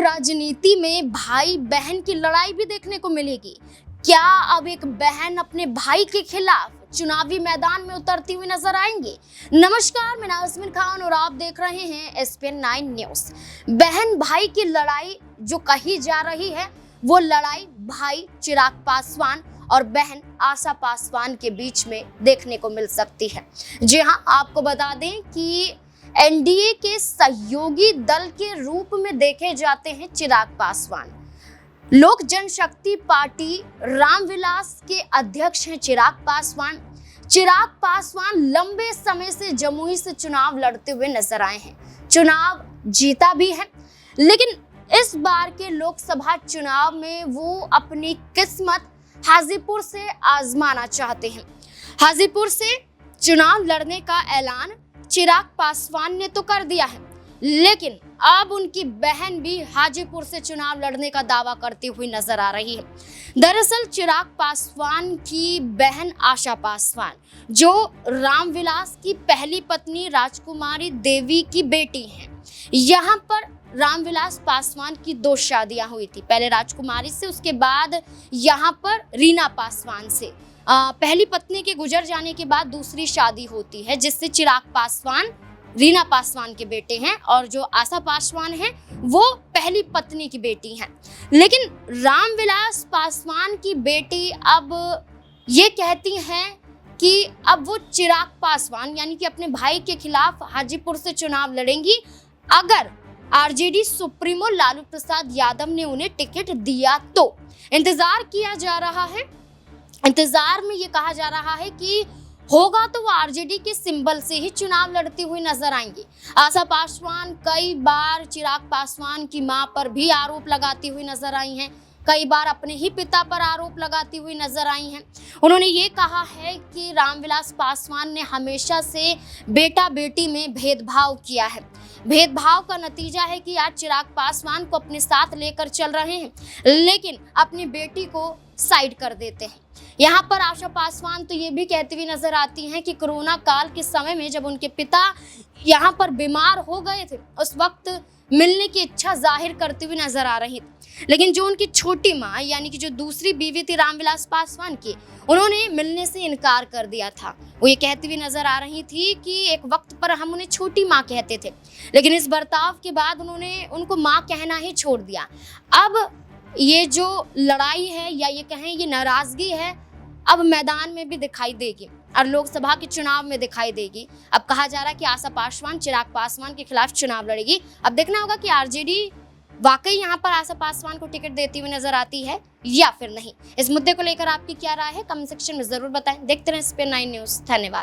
राजनीति में भाई बहन की लड़ाई भी देखने को मिलेगी। क्या अब एक बहन अपने भाई के खिलाफ चुनावी मैदान में उतरती हुई नजर आएंगी? नमस्कार, मैं नाज़मीन खान और आप देख रहे हैं SPN9 न्यूज। बहन भाई की लड़ाई जो कही जा रही है वो लड़ाई भाई चिराग पासवान और बहन आशा पासवान के बीच में देखने को मिल सकती है। जी हां, आपको बता दें कि NDA के सहयोगी दल के रूप में देखे जाते हैं चिराग पासवान। लोक जनशक्ति पार्टी रामविलास के अध्यक्ष हैं चिराग पासवान। चिराग पासवान लंबे समय से जमुई से चुनाव लड़ते हुए नजर आए हैं, चुनाव जीता भी है, लेकिन इस बार के लोकसभा चुनाव में वो अपनी किस्मत हाजीपुर से आजमाना चाहते हैं। हाजीपुर से चुनाव लड़ने का ऐलान चिराग पासवान ने तो कर दिया है, लेकिन अब उनकी बहन भी हाजीपुर से चुनाव लड़ने का दावा करती हुई नजर आ रही है। दरअसल चिराग पासवान की बहन आशा पासवान, जो रामविलास की पहली पत्नी राजकुमारी देवी की बेटी हैं, यहाँ पर रामविलास पासवान की 2 शादियां हुई थी, पहले राजकुमारी से, उसके बाद यहाँ पर रीना पासवान से। पहली पत्नी के गुजर जाने के बाद दूसरी शादी होती है, जिससे चिराग पासवान रीना पासवान के बेटे हैं और जो आशा पासवान हैं वो पहली पत्नी की बेटी हैं। लेकिन रामविलास पासवान की बेटी अब ये कहती हैं कि अब वो चिराग पासवान यानी कि अपने भाई के खिलाफ हाजीपुर से चुनाव लड़ेंगी अगर RJD सुप्रीमो लालू प्रसाद यादव ने उन्हें टिकट दिया तो। इंतजार किया जा रहा है, इंतजार में ये कहा जा रहा है कि होगा तो वो RJD के सिंबल से ही चुनाव लड़ती हुई नजर आएंगी। आशा पासवान कई बार चिराग पासवान की मां पर भी आरोप लगाती हुई नजर आई हैं, कई बार अपने ही पिता पर आरोप लगाती हुई नजर आई हैं। उन्होंने ये कहा है कि रामविलास पासवान ने हमेशा से बेटा बेटी में भेदभाव किया है। भेदभाव का नतीजा है कि आज चिराग पासवान को अपने साथ लेकर चल रहे हैं, लेकिन अपनी बेटी को साइड कर देते हैं। यहाँ पर आशा पासवान तो ये भी कहती हुई नजर आती हैं कि कोरोना काल के समय में जब उनके पिता यहाँ पर बीमार हो गए थे, उस वक्त मिलने की इच्छा जाहिर करती हुई नजर आ रही थी, लेकिन जो उनकी छोटी माँ यानी कि जो दूसरी बीवी थी रामविलास पासवान की, उन्होंने मिलने से इनकार कर दिया था। वो ये कहती हुई नजर आ रही थी कि एक वक्त पर हम उन्हें छोटी माँ कहते थे, लेकिन इस बर्ताव के बाद उन्होंने उनको माँ कहना ही छोड़ दिया। अब ये जो लड़ाई है या ये कहें ये नाराजगी है अब मैदान में भी दिखाई देगी और लोकसभा के चुनाव में दिखाई देगी। अब कहा जा रहा है कि आशा पासवान चिराग पासवान के खिलाफ चुनाव लड़ेगी। अब देखना होगा कि RJD वाकई यहाँ पर आशा पासवान को टिकट देती हुई नजर आती है या फिर नहीं। इस मुद्दे को लेकर आपकी क्या राय है, कमेंट सेक्शन में जरूर बताएं। देखते रहें SPN9 न्यूज। धन्यवाद।